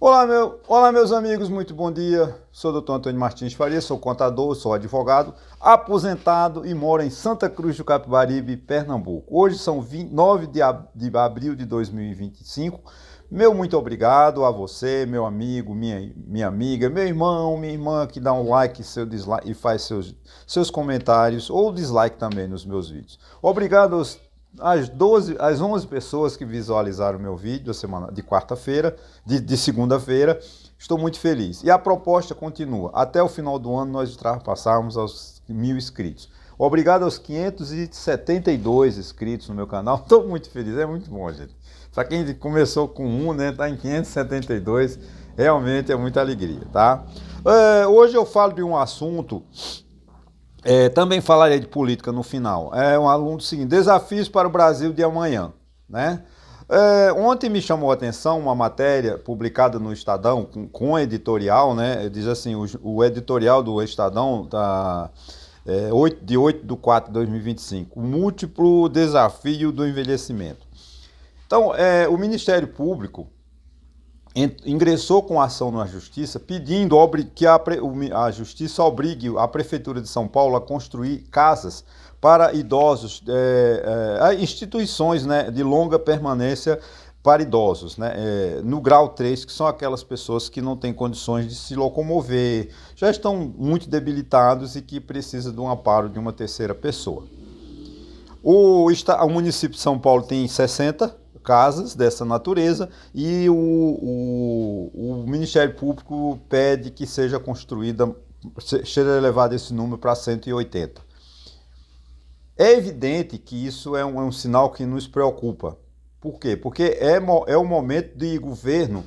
Olá, meus amigos, muito bom dia. Sou o Dr. Antônio Martins Faria, sou contador, sou advogado, aposentado e moro em Santa Cruz do Capibaribe, Pernambuco. Hoje são 9 de abril de 2025. Meu muito obrigado a você, meu amigo, minha amiga, meu irmão, minha irmã que dá um like seu dislike, e faz seus comentários ou dislike também nos meus vídeos. Obrigado às 11 pessoas que visualizaram o meu vídeo de quarta-feira, de segunda-feira. Estou muito feliz. E a proposta continua. Até o final do ano nós ultrapassarmos aos 1.000 inscritos. Obrigado aos 572 inscritos no meu canal. Estou muito feliz, é muito bom, gente. Para quem começou com 1, né, tá em 572, realmente é muita alegria, tá? Hoje eu falo de um assunto, também falarei de política no final. É um aluno do seguinte: desafios para o Brasil de amanhã, né? Ontem me chamou a atenção uma matéria publicada no Estadão com editorial, né? Diz assim, o editorial do Estadão de 8 de 4 de 2025, o múltiplo desafio do envelhecimento. Então, o Ministério Público ingressou com ação na Justiça pedindo que a Justiça obrigue a Prefeitura de São Paulo a construir casas para idosos, instituições, né, de longa permanência para idosos, né, no grau 3, que são aquelas pessoas que não têm condições de se locomover, já estão muito debilitados e que precisam de um amparo de uma terceira pessoa. O município de São Paulo tem 60 casas dessa natureza e o Ministério Público pede que seja elevado esse número para 180. É evidente que isso é um sinal que nos preocupa. Por quê? Porque é o momento de governo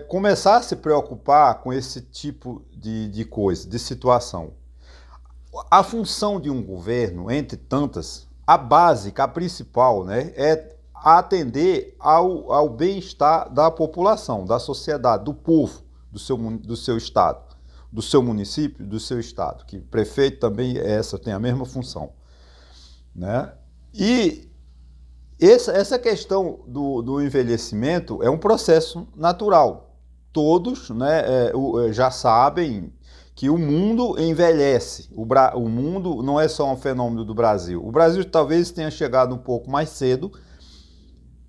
começar a se preocupar com esse tipo de coisa, de situação. A função de um governo, entre tantas, a básica, a principal, né, é atender ao bem-estar da população, da sociedade, do povo, do seu estado, do seu município, do seu estado, que prefeito também tem a mesma função, né? E essa questão do envelhecimento é um processo natural. Todos, né, já sabem que o mundo envelhece. O mundo não é só um fenômeno do Brasil. O Brasil talvez tenha chegado um pouco mais cedo,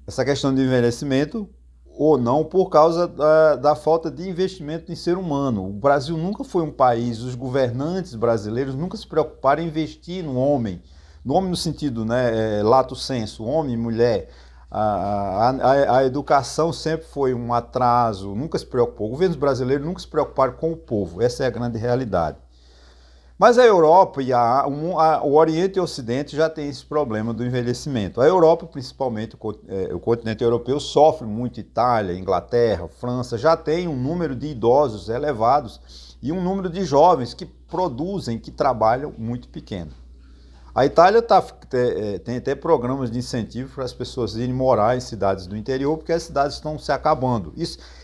essa questão de envelhecimento, ou não, por causa da falta de investimento em ser humano. O Brasil nunca foi um país, os governantes brasileiros nunca se preocuparam em investir no homem no sentido, né, lato sensu, homem e mulher. A educação sempre foi um atraso, nunca se preocupou. Os governos brasileiros nunca se preocuparam com o povo, essa é a grande realidade. Mas a Europa e o Oriente e o Ocidente já têm esse problema do envelhecimento. A Europa, principalmente o continente europeu, sofre muito. Itália, Inglaterra, França, já tem um número de idosos elevados e um número de jovens que produzem, que trabalham muito pequeno. A Itália tem até programas de incentivo para as pessoas irem morar em cidades do interior, porque as cidades estão se acabando.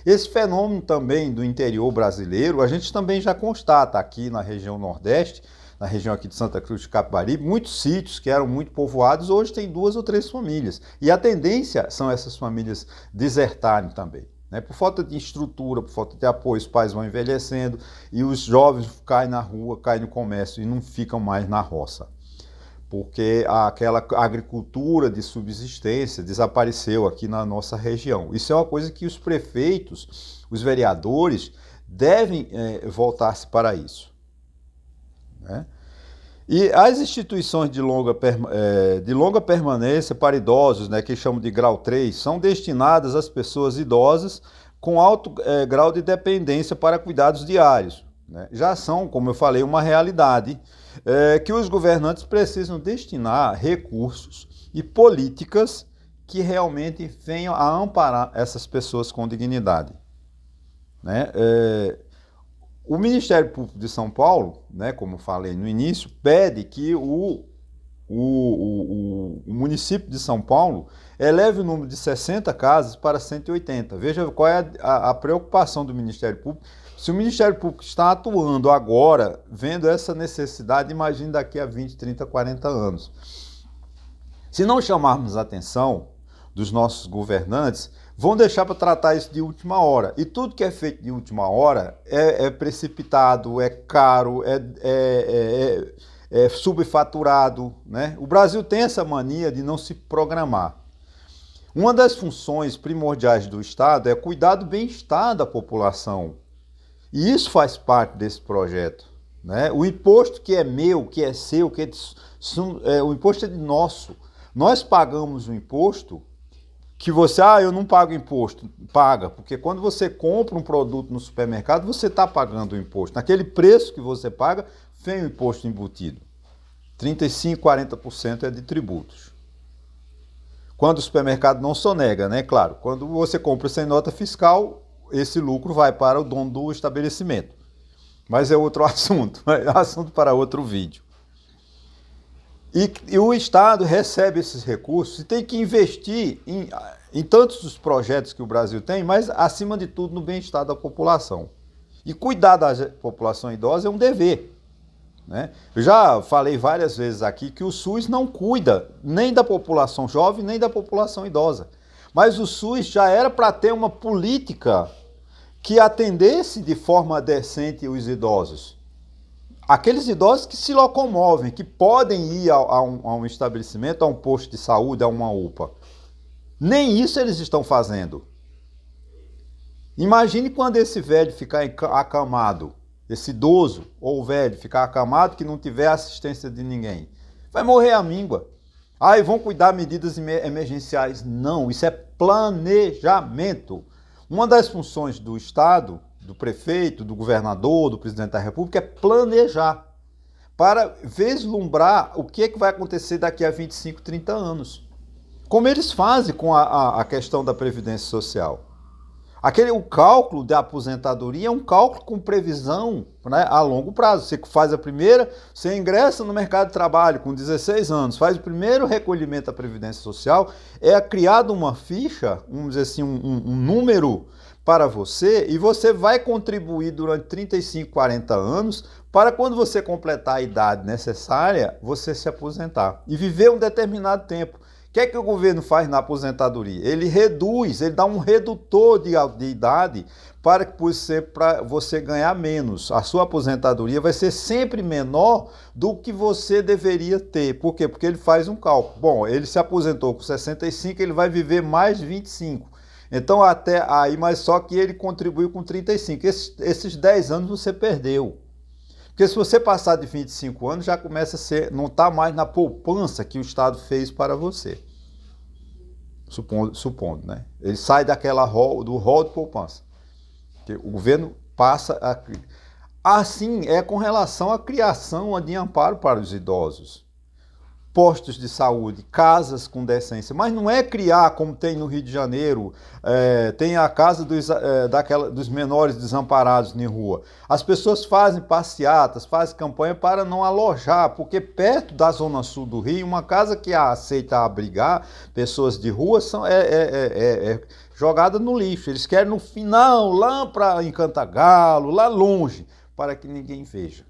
Esse fenômeno também do interior brasileiro, a gente também já constata aqui na região Nordeste, na região aqui de Santa Cruz de Capibaribe, muitos sítios que eram muito povoados, hoje tem 2 ou 3 famílias. E a tendência são essas famílias desertarem também, né? Por falta de estrutura, por falta de apoio, os pais vão envelhecendo e os jovens caem na rua, caem no comércio e não ficam mais na roça, porque aquela agricultura de subsistência desapareceu aqui na nossa região. Isso é uma coisa que os prefeitos, os vereadores, devem voltar-se para isso, né? E as instituições de longa permanência para idosos, né, que chamam de grau 3, são destinadas às pessoas idosas com alto grau de dependência para cuidados diários, né? Já são, como eu falei, uma realidade que os governantes precisam destinar recursos e políticas que realmente venham a amparar essas pessoas com dignidade, né? O Ministério Público de São Paulo, né, como falei no início, pede que o município de São Paulo eleve o número de 60 casas para 180. Veja qual é a preocupação do Ministério Público. Se o Ministério Público está atuando agora, vendo essa necessidade, imagine daqui a 20, 30, 40 anos. Se não chamarmos a atenção dos nossos governantes, vão deixar para tratar isso de última hora. E tudo que é feito de última hora é precipitado, é caro, é subfaturado, né? O Brasil tem essa mania de não se programar. Uma das funções primordiais do Estado é cuidar do bem-estar da população. E isso faz parte desse projeto, né? O imposto que é meu, que é seu, o imposto é de nosso. Nós pagamos o imposto que você, eu não pago imposto. Paga, porque quando você compra um produto no supermercado, você está pagando o imposto. Naquele preço que você paga, vem o imposto embutido. 35%, 40% é de tributos. Quando o supermercado não sonega, né? Claro, quando você compra sem nota fiscal, esse lucro vai para o dono do estabelecimento. Mas é outro assunto, é assunto para outro vídeo. E o Estado recebe esses recursos e tem que investir em tantos dos projetos que o Brasil tem, mas, acima de tudo, no bem-estar da população. E cuidar da população idosa é um dever, né? Eu já falei várias vezes aqui que o SUS não cuida nem da população jovem, nem da população idosa. Mas o SUS já era para ter uma política que atendesse de forma decente os idosos. Aqueles idosos que se locomovem, que podem ir a um estabelecimento, a um posto de saúde, a uma UPA. Nem isso eles estão fazendo. Imagine quando esse velho ficar acamado, esse idoso ou velho ficar acamado que não tiver assistência de ninguém. Vai morrer à míngua. E vão cuidar medidas emergenciais. Não, isso é planejamento. Uma das funções do Estado, do prefeito, do governador, do presidente da República, é planejar, para vislumbrar o que vai acontecer daqui a 25, 30 anos. Como eles fazem com a questão da Previdência Social. O cálculo da aposentadoria é um cálculo com previsão, né, a longo prazo. Você faz a primeira, você ingressa no mercado de trabalho com 16 anos, faz o primeiro recolhimento da Previdência Social, é criada uma ficha, vamos dizer assim, um número para você, e você vai contribuir durante 35, 40 anos para quando você completar a idade necessária, você se aposentar e viver um determinado tempo. O que é que o governo faz na aposentadoria? Ele reduz, ele dá um redutor de idade para você ganhar menos. A sua aposentadoria vai ser sempre menor do que você deveria ter. Por quê? Porque ele faz um cálculo. Bom, ele se aposentou com 65, ele vai viver mais de 25. Então até aí, mas só que ele contribuiu com 35. Esses 10 anos você perdeu. Porque se você passar de 25 anos, já começa a ser, não está mais na poupança que o Estado fez para você. Supondo, né? Ele sai do rol de poupança. Que o governo passa a... Assim é com relação à criação de amparo para os idosos. Postos de saúde, casas com decência, mas não é criar como tem no Rio de Janeiro, tem a casa dos menores desamparados na rua. As pessoas fazem passeatas, fazem campanha para não alojar, porque perto da zona sul do Rio, uma casa que aceita abrigar pessoas de rua é jogada no lixo. Eles querem no final, lá em Cantagalo, lá longe, para que ninguém veja,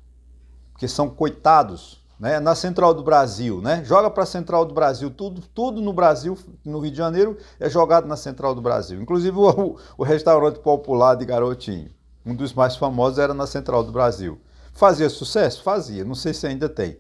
porque são coitados. Né, na Central do Brasil, né? Joga para a Central do Brasil, tudo no Brasil, no Rio de Janeiro, é jogado na Central do Brasil. Inclusive o restaurante popular de Garotinho, um dos mais famosos era na Central do Brasil. Fazia sucesso? Fazia, não sei se ainda tem.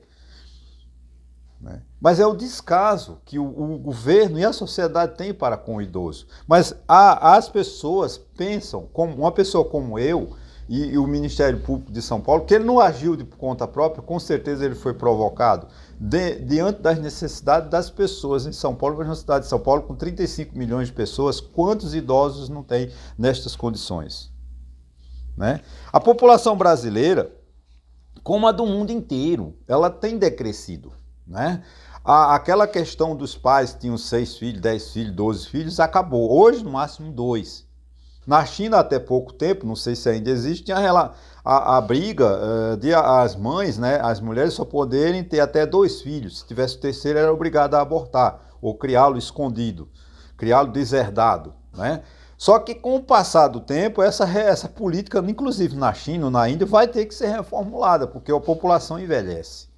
Né? Mas é o descaso que o governo e a sociedade têm para com o idoso. Mas as pessoas pensam, como uma pessoa como eu, e o Ministério Público de São Paulo, que ele não agiu de conta própria, com certeza ele foi provocado diante das necessidades das pessoas em São Paulo, uma cidade de São Paulo com 35 milhões de pessoas, quantos idosos não tem nestas condições? Né? A população brasileira, como a do mundo inteiro, ela tem decrescido. Né? Aquela questão dos pais que tinham 6 filhos, 10 filhos, 12 filhos, acabou. Hoje, no máximo, 2. Na China, até pouco tempo, não sei se ainda existe, tinha a briga de as mães, né, as mulheres só poderem ter até 2 filhos. Se tivesse o terceiro, era obrigado a abortar, ou criá-lo escondido, criá-lo deserdado. Né? Só que com o passar do tempo, essa política, inclusive na China ou na Índia, vai ter que ser reformulada, porque a população envelhece.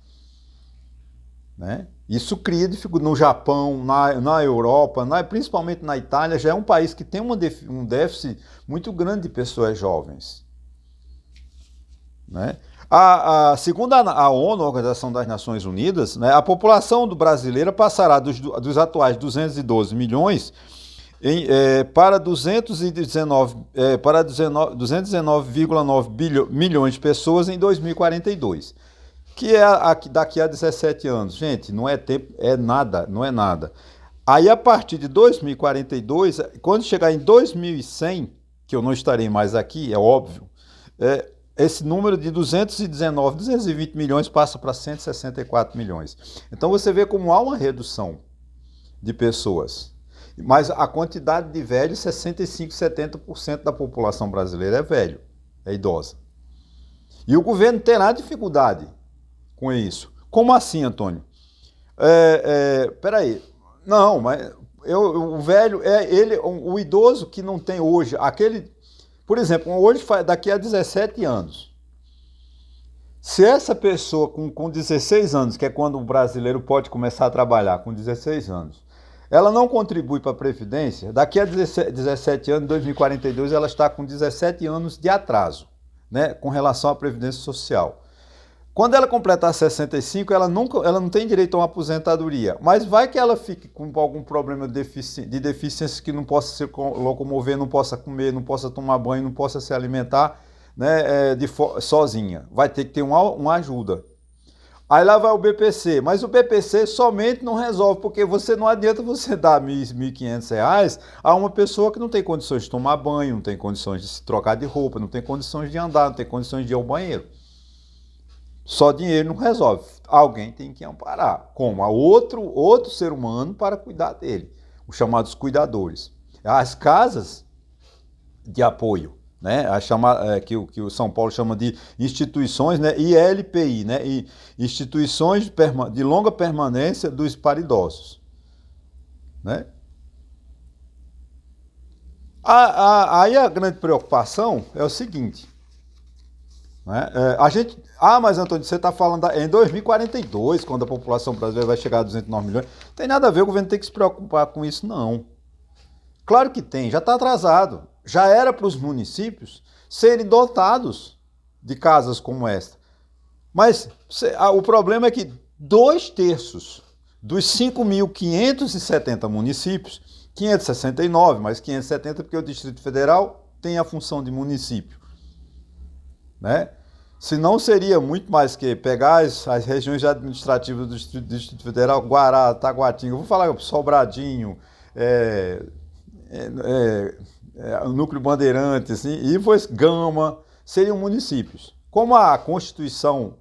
Né? Isso cria dificuldade no Japão, na Europa, principalmente na Itália, já é um país que tem um déficit muito grande de pessoas jovens. Né? Segundo a ONU, a Organização das Nações Unidas, né, a população brasileira passará dos atuais 212 milhões para 219,9 milhões de pessoas em 2042, que é daqui a 17 anos. Gente, não é tempo, é nada, não é nada. Aí, a partir de 2042, quando chegar em 2100, que eu não estarei mais aqui, é óbvio, esse número de 220 milhões passa para 164 milhões. Então você vê como há uma redução de pessoas. Mas a quantidade de velhos, 65%, 70% da população brasileira é velho, é idosa. E o governo terá dificuldade com isso. Como assim, Antônio? Peraí. Não, mas o velho o idoso que não tem hoje, por exemplo, hoje, daqui a 17 anos, se essa pessoa com 16 anos, que é quando o brasileiro pode começar a trabalhar, com 16 anos, ela não contribui para a Previdência, daqui a 17 anos, em 2042, ela está com 17 anos de atraso, né, com relação à Previdência Social. Quando ela completar 65, ela não tem direito a uma aposentadoria, mas vai que ela fique com algum problema de deficiência que não possa se locomover, não possa comer, não possa tomar banho, não possa se alimentar, né, sozinha. Vai ter que ter uma ajuda. Aí lá vai o BPC, mas o BPC somente não resolve, porque não adianta você dar R$ 1.500 a uma pessoa que não tem condições de tomar banho, não tem condições de se trocar de roupa, não tem condições de andar, não tem condições de ir ao banheiro. Só dinheiro não resolve. Alguém tem que amparar, como a outro ser humano para cuidar dele, os chamados cuidadores. As casas de apoio, né, que o São Paulo chama de instituições, né, ILPI, né, instituições de longa permanência para idosos. Né? Aí a grande preocupação é o seguinte, né, mas Antônio, você está falando em 2042, quando a população brasileira vai chegar a 209 milhões, não tem nada a ver, o governo tem que se preocupar com isso, não. Claro que tem, já está atrasado. Já era para os municípios serem dotados de casas como esta. Mas o problema é que 2/3 dos 5.570 municípios, 569, mas 570 porque o Distrito Federal tem a função de município, né? Senão seria muito mais que pegar as regiões administrativas do Distrito Federal, Guará, Taguatinga, vou falar Sobradinho, o Núcleo Bandeirante, assim, e depois Gama, seriam municípios. Como a Constituição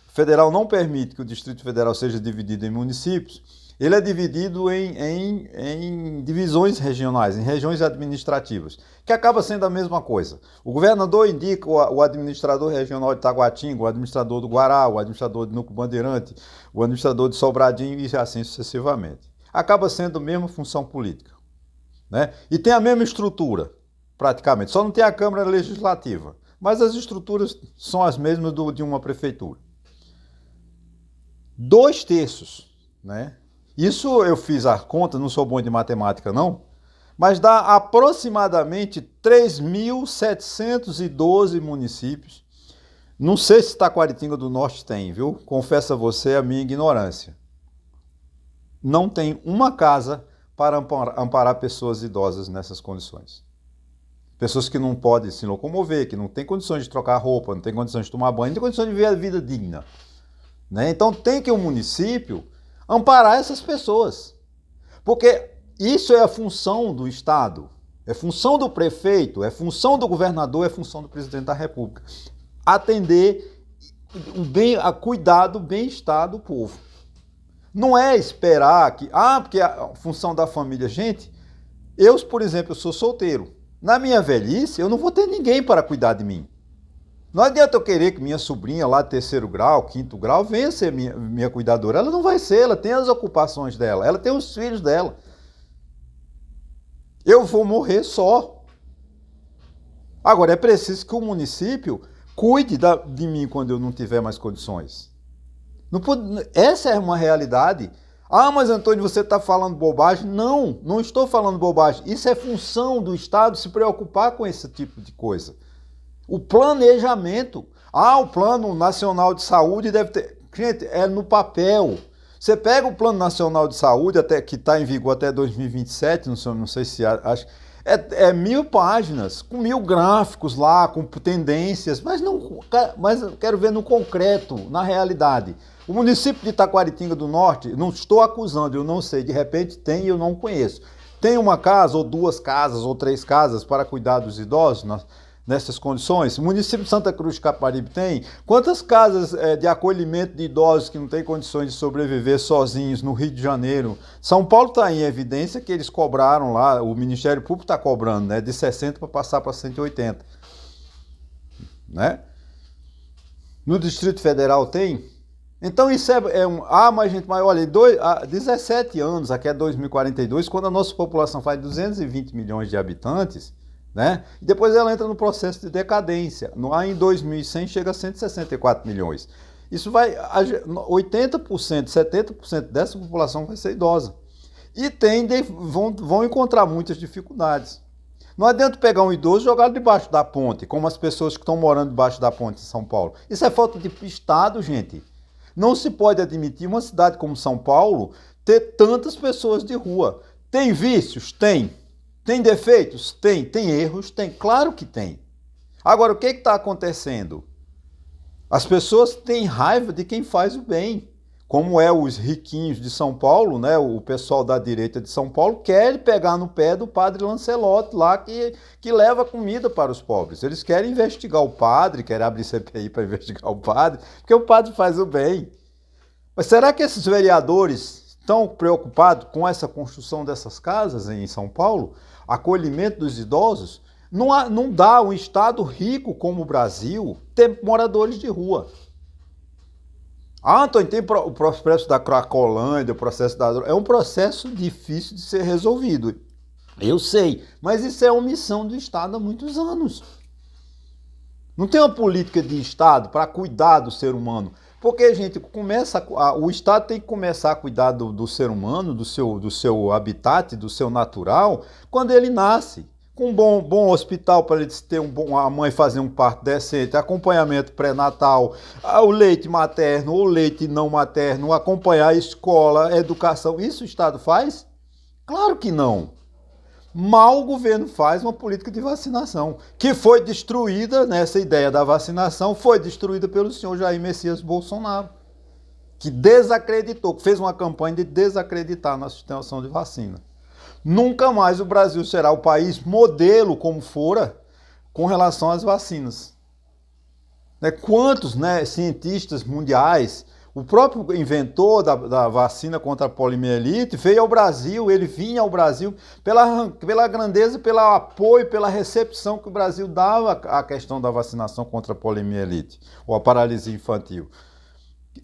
Federal não permite que o Distrito Federal seja dividido em municípios, ele é dividido em divisões regionais, em regiões administrativas, que acaba sendo a mesma coisa. O governador indica o administrador regional de Taguatinga, o administrador do Guará, o administrador do Núcleo Bandeirante, o administrador de Sobradinho e assim sucessivamente. Acaba sendo a mesma função política. Né? E tem a mesma estrutura, praticamente. Só não tem a Câmara Legislativa. Mas as estruturas são as mesmas de uma prefeitura. 2/3, né? Isso eu fiz a conta, não sou bom de matemática não, mas dá aproximadamente 3.712 municípios. Não sei se Taquaritinga do Norte tem, viu? Confesso a você a minha ignorância. Não tem uma casa para amparar pessoas idosas nessas condições. Pessoas que não podem se locomover, que não têm condições de trocar roupa, não têm condições de tomar banho, não têm condições de viver a vida digna. Né? Então tem que o município amparar essas pessoas. Porque isso é a função do Estado, é função do prefeito, é função do governador, é função do presidente da República. Atender a cuidar do bem-estar do povo. Não é esperar porque é a função da família. Gente, por exemplo, eu sou solteiro. Na minha velhice, eu não vou ter ninguém para cuidar de mim. Não adianta eu querer que minha sobrinha lá de 3º grau, 5º grau, venha ser minha cuidadora. Ela não vai ser, ela tem as ocupações dela, ela tem os filhos dela. Eu vou morrer só. Agora, é preciso que o município cuide de mim quando eu não tiver mais condições. Essa é uma realidade. Ah, mas Antônio, você está falando bobagem? Não, não estou falando bobagem. Isso é função do Estado se preocupar com esse tipo de coisa. O planejamento. Ah, o Plano Nacional de Saúde deve ter... Gente, é no papel. Você pega o Plano Nacional de Saúde, até, que está em vigor até 2027, não sei se acho. É 1000 páginas, com 1000 gráficos lá, com tendências, mas eu quero ver no concreto, na realidade. O município de Taquaritinga do Norte, não estou acusando, eu não sei, de repente tem e eu não conheço. Tem uma casa, ou 2 casas, ou 3 casas para cuidar dos idosos nessas condições? O município de Santa Cruz de Caparibe tem? Quantas casas de acolhimento de idosos que não têm condições de sobreviver sozinhos no Rio de Janeiro? São Paulo está em evidência que eles cobraram lá, o Ministério Público está cobrando, né, de 60 para passar para 180. Né? No Distrito Federal tem? Então isso mas gente, mas olha, 17 anos, aqui é 2042, quando a nossa população faz 220 milhões de habitantes, né? E depois ela entra no processo de decadência. Aí em 2100 chega a 164 milhões. Isso vai, 80%, 70% dessa população vai ser idosa. E vão encontrar muitas dificuldades. Não adianta pegar um idoso e jogar debaixo da ponte, como as pessoas que estão morando debaixo da ponte em São Paulo. Isso é falta de Estado, gente. Não se pode admitir uma cidade como São Paulo ter tantas pessoas de rua. Tem vícios? Tem. Tem defeitos? Tem. Tem erros? Tem. Claro que tem. Agora, o que está acontecendo? As pessoas têm raiva de quem faz o bem. Como os riquinhos de São Paulo, né? O pessoal da direita de São Paulo quer pegar no pé do padre Lancelotti lá que leva comida para os pobres. Eles querem investigar o padre, querem abrir CPI para investigar o padre, porque o padre faz o bem. Mas será que esses vereadores estão preocupados com essa construção dessas casas em São Paulo? Acolhimento dos idosos? Não dá um estado rico como o Brasil ter moradores de rua. Ah, Antônio, tem o processo da Cracolândia, o processo da droga. É um processo difícil de ser resolvido. Eu sei, mas isso é omissão do Estado há muitos anos. Não tem uma política de Estado para cuidar do ser humano. Porque, gente, o Estado tem que começar a cuidar do ser humano, do seu habitat, do seu natural, quando ele nasce. Com um bom hospital para ele ter a mãe fazer um parto decente, acompanhamento pré-natal, o leite materno ou leite não materno, acompanhar a escola, a educação. Isso o Estado faz? Claro que não. Mal o governo faz uma política de vacinação, que foi destruída, nessa ideia da vacinação, foi destruída pelo senhor Jair Messias Bolsonaro, que desacreditou, que fez uma campanha de desacreditar na sustentação de vacina. Nunca mais o Brasil será o país modelo, como fora, com relação às vacinas. Quantos cientistas mundiais, o próprio inventor da vacina contra a poliomielite veio ao Brasil, ele vinha ao Brasil pela grandeza, pelo apoio, pela recepção que o Brasil dava à questão da vacinação contra a poliomielite, ou a paralisia infantil.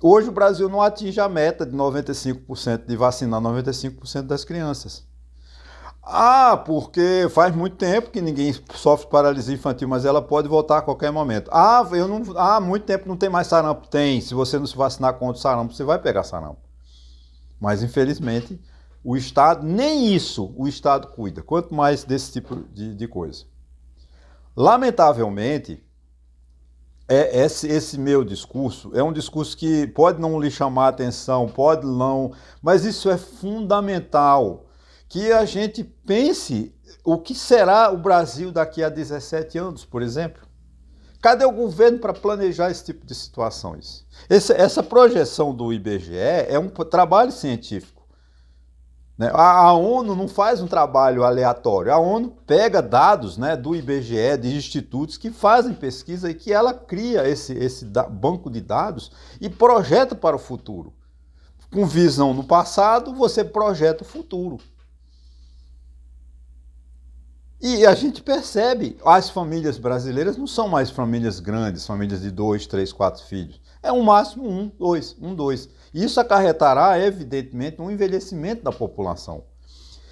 Hoje o Brasil não atinge a meta de 95% de vacinar 95% das crianças. Ah, porque faz muito tempo que ninguém sofre paralisia infantil, mas ela pode voltar a qualquer momento. Há muito tempo não tem mais sarampo. Tem, se você não se vacinar contra o sarampo, você vai pegar sarampo. Mas, infelizmente, o Estado, nem isso o Estado cuida, quanto mais desse tipo de coisa. Lamentavelmente, esse meu discurso é um discurso que pode não lhe chamar a atenção, pode não, mas isso é fundamental. Que a gente pense o que será o Brasil daqui a 17 anos, por exemplo. Cadê o governo para planejar esse tipo de situações? Essa projeção do IBGE é um trabalho científico. A ONU não faz um trabalho aleatório. A ONU pega dados do IBGE, de institutos que fazem pesquisa e que ela cria esse banco de dados e projeta para o futuro. Com visão no passado, você projeta o futuro. E a gente percebe, as famílias brasileiras não são mais famílias grandes, famílias de 2, 3, 4 filhos. É um máximo 1, 2. E isso acarretará, evidentemente, um envelhecimento da população.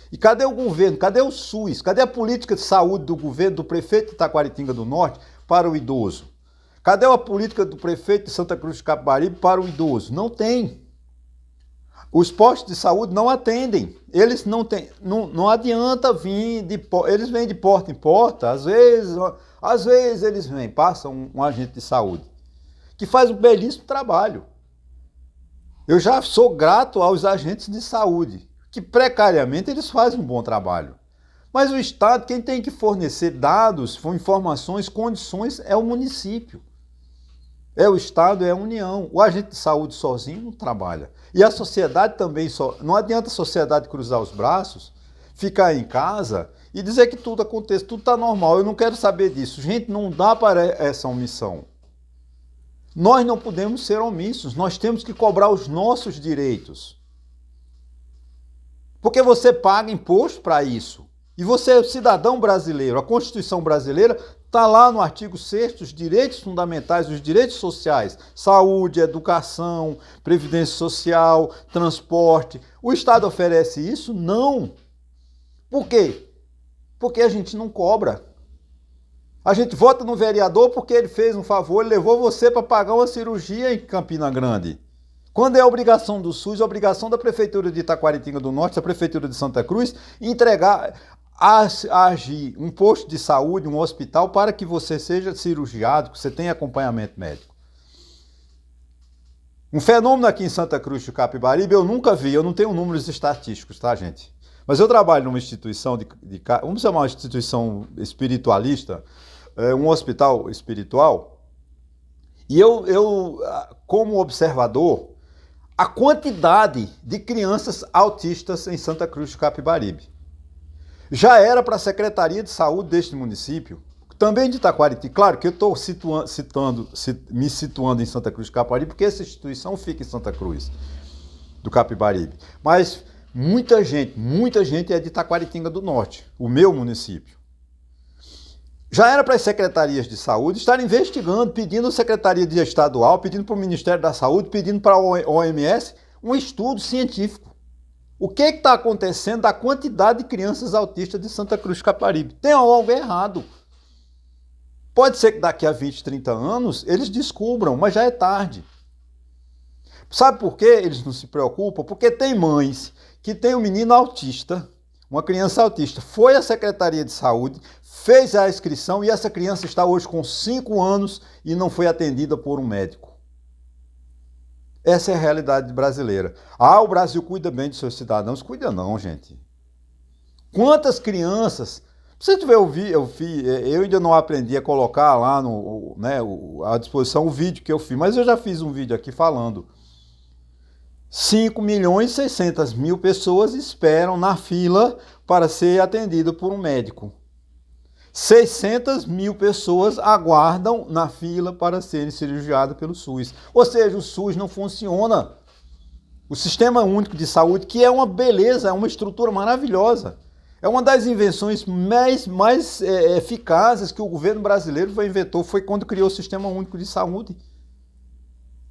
E cadê o governo? Cadê o SUS? Cadê a política de saúde do governo, do prefeito de Taquaritinga do Norte para o idoso? Cadê a política do prefeito de Santa Cruz de Capibaribe para o idoso? Não tem. Os postos de saúde não atendem. Eles não têm, não adianta vir eles vêm de porta em porta, às vezes eles vêm, passam um agente de saúde que faz um belíssimo trabalho. Eu já sou grato aos agentes de saúde, que precariamente eles fazem um bom trabalho. Mas o Estado, quem tem que fornecer dados, informações, condições é o município. É o Estado, é a União. O agente de saúde sozinho não trabalha. E a sociedade também só. Não adianta a sociedade cruzar os braços, ficar em casa e dizer que tudo acontece, tudo está normal. Eu não quero saber disso. Gente, não dá para essa omissão. Nós não podemos ser omissos. Nós temos que cobrar os nossos direitos. Porque você paga imposto para isso. E você é cidadão brasileiro. A Constituição brasileira está lá no artigo 6º, os direitos fundamentais, os direitos sociais, saúde, educação, previdência social, transporte. O Estado oferece isso? Não. Por quê? Porque a gente não cobra. A gente vota no vereador porque ele fez um favor, ele levou você para pagar uma cirurgia em Campina Grande. Quando é obrigação do SUS, obrigação da Prefeitura de Itaquaritinga do Norte, da Prefeitura de Santa Cruz, entregar, agir um posto de saúde, um hospital, para que você seja cirurgiado, que você tenha acompanhamento médico. Um fenômeno aqui em Santa Cruz do Capibaribe eu nunca vi, eu não tenho números estatísticos, tá, gente? Mas eu trabalho numa instituição, vamos chamar uma instituição espiritualista, um hospital espiritual, e eu, como observador, a quantidade de crianças autistas em Santa Cruz do Capibaribe. Já era para a Secretaria de Saúde deste município, também de Itaquaritinga. Claro que eu estou me situando em Santa Cruz do Capibaribe, porque essa instituição fica em Santa Cruz do Capibaribe. Mas muita gente é de Itaquaritinga do Norte, o meu município. Já era para as secretarias de saúde estarem investigando, pedindo à Secretaria de Estadual, pedindo para o Ministério da Saúde, pedindo para a OMS um estudo científico. O que está acontecendo da quantidade de crianças autistas de Santa Cruz do Capibaribe? Tem algo errado. Pode ser que daqui a 20, 30 anos eles descubram, mas já é tarde. Sabe por que eles não se preocupam? Porque tem mães que têm um menino autista, uma criança autista, foi à Secretaria de Saúde, fez a inscrição e essa criança está hoje com 5 anos e não foi atendida por um médico. Essa é a realidade brasileira. O Brasil cuida bem de seus cidadãos. Cuida não, gente. Quantas crianças... Se você tiver eu ainda não aprendi a colocar lá à disposição o vídeo que eu fiz, mas eu já fiz um vídeo aqui falando. 5.600.000 pessoas esperam na fila para ser atendido por um médico. 600.000 pessoas aguardam na fila para serem cirurgiadas pelo SUS. Ou seja, o SUS não funciona. O Sistema Único de Saúde, que é uma beleza, é uma estrutura maravilhosa. É uma das invenções mais eficazes que o governo brasileiro inventou, foi quando criou o Sistema Único de Saúde.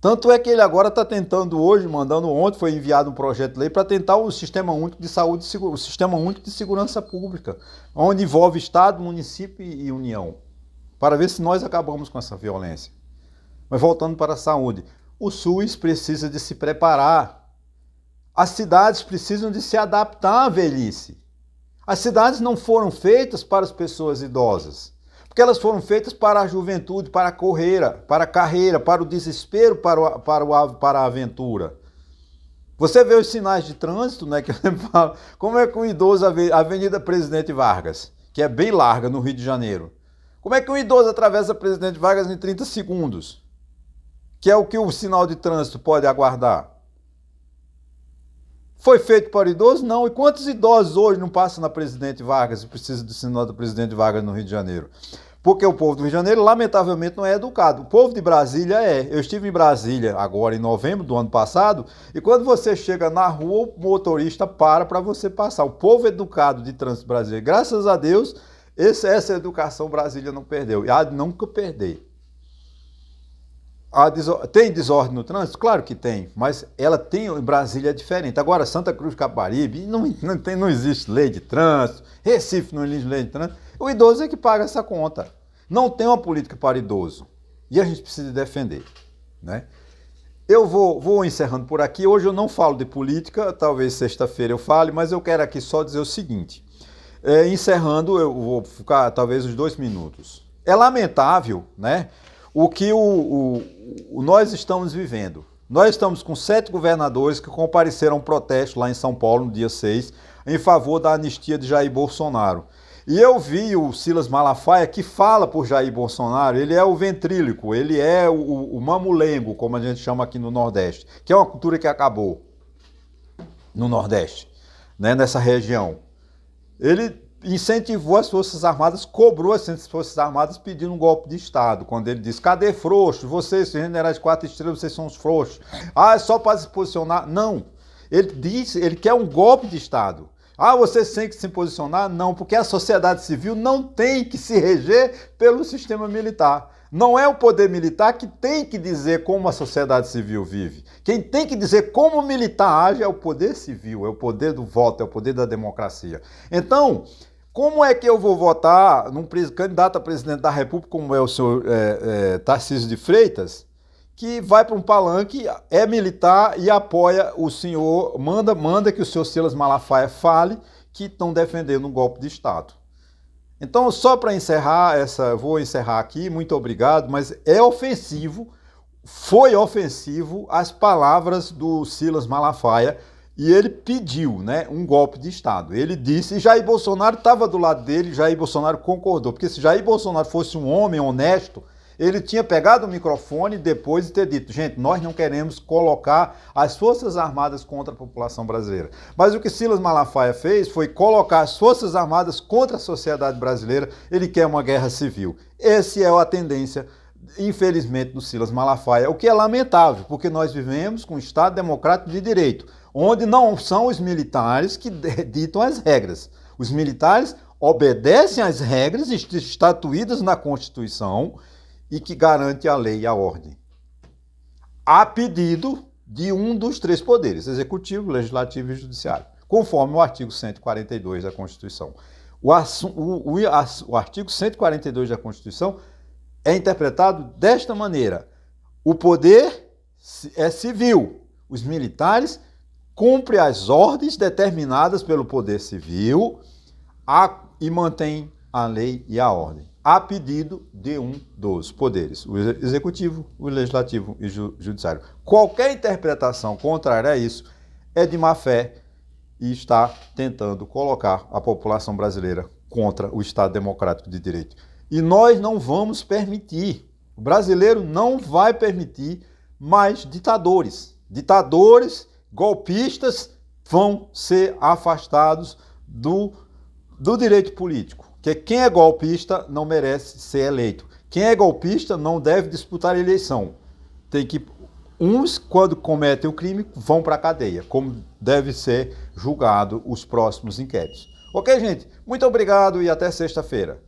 Tanto é que ele agora está tentando hoje, ontem foi enviado um projeto de lei para tentar o Sistema Único de Saúde, o Sistema Único de Segurança Pública, onde envolve Estado, município e União, para ver se nós acabamos com essa violência. Mas voltando para a saúde, o SUS precisa de se preparar, as cidades precisam de se adaptar à velhice. As cidades não foram feitas para as pessoas idosas, porque elas foram feitas para a juventude, para a carreira, para o desespero, para a aventura. Você vê os sinais de trânsito, né? Que eu falo, como é que um idoso, a Avenida Presidente Vargas, que é bem larga no Rio de Janeiro, como é que um idoso atravessa a Presidente Vargas em 30 segundos? Que é o que o sinal de trânsito pode aguardar. Foi feito para idosos? Não. E quantos idosos hoje não passam na Presidente Vargas e precisam do sinal do Presidente Vargas no Rio de Janeiro? Porque o povo do Rio de Janeiro, lamentavelmente, não é educado. O povo de Brasília é. Eu estive em Brasília agora em novembro do ano passado e quando você chega na rua, o motorista para você passar. O povo educado de trânsito brasileiro, graças a Deus, essa educação Brasília não perdeu. E há de nunca perder. Tem desordem no trânsito? Claro que tem, mas ela tem, em Brasília é diferente. Agora, Santa Cruz do Capibaribe, não existe lei de trânsito, Recife não existe lei de trânsito, o idoso é que paga essa conta. Não tem uma política para idoso. E a gente precisa defender, né? Eu vou encerrando por aqui. Hoje eu não falo de política, talvez sexta-feira eu fale, mas eu quero aqui só dizer o seguinte. Encerrando, eu vou ficar talvez uns 2 minutos. É lamentável, né, o que nós estamos vivendo. Nós estamos com 7 governadores que compareceram a um protesto lá em São Paulo no dia 6, em favor da anistia de Jair Bolsonaro. E eu vi o Silas Malafaia, que fala por Jair Bolsonaro, ele é o ventríloco, ele é o mamulengo, como a gente chama aqui no Nordeste, que é uma cultura que acabou no Nordeste, né, nessa região. Ele incentivou as Forças Armadas, cobrou as Forças Armadas pedindo um golpe de Estado, quando ele disse, cadê frouxos? Vocês, generais de 4 estrelas, vocês são os frouxos. Ah, é só para se posicionar? Não. Ele disse, ele quer um golpe de Estado. Ah, vocês têm que se posicionar? Não, porque a sociedade civil não tem que se reger pelo sistema militar. Não é o poder militar que tem que dizer como a sociedade civil vive. Quem tem que dizer como o militar age é o poder civil, é o poder do voto, é o poder da democracia. Então, como é que eu vou votar num candidato a presidente da República, como é o senhor Tarcísio de Freitas, que vai para um palanque, é militar e apoia o senhor, manda que o senhor Silas Malafaia fale que estão defendendo um golpe de Estado. Então, só para encerrar, vou encerrar aqui, muito obrigado, mas é ofensivo, foi ofensivo as palavras do Silas Malafaia, e ele pediu, né, um golpe de Estado. Ele disse, e Jair Bolsonaro estava do lado dele, Jair Bolsonaro concordou, porque se Jair Bolsonaro fosse um homem honesto, ele tinha pegado o microfone depois e ter dito, gente, nós não queremos colocar as Forças Armadas contra a população brasileira. Mas o que Silas Malafaia fez foi colocar as Forças Armadas contra a sociedade brasileira, ele quer uma guerra civil. Essa é a tendência, infelizmente, do Silas Malafaia, o que é lamentável, porque nós vivemos com um Estado democrático de direito, onde não são os militares que ditam as regras. Os militares obedecem às regras estatuídas na Constituição e que garante a lei e a ordem, a pedido de um dos 3 poderes, executivo, legislativo e judiciário, conforme o artigo 142 da Constituição. O artigo 142 da Constituição é interpretado desta maneira: o poder é civil, os militares cumprem as ordens determinadas pelo poder civil e mantêm a lei e a ordem, a pedido de um dos poderes, o executivo, o legislativo e o judiciário. Qualquer interpretação contrária a isso é de má fé e está tentando colocar a população brasileira contra o Estado democrático de direito. E nós não vamos permitir, o brasileiro não vai permitir mais ditadores. Ditadores, golpistas vão ser afastados do direito político. Porque quem é golpista não merece ser eleito. Quem é golpista não deve disputar eleição. Tem que uns, quando cometem o crime, vão para a cadeia, como deve ser julgado os próximos inquéritos. Ok, gente? Muito obrigado e até sexta-feira.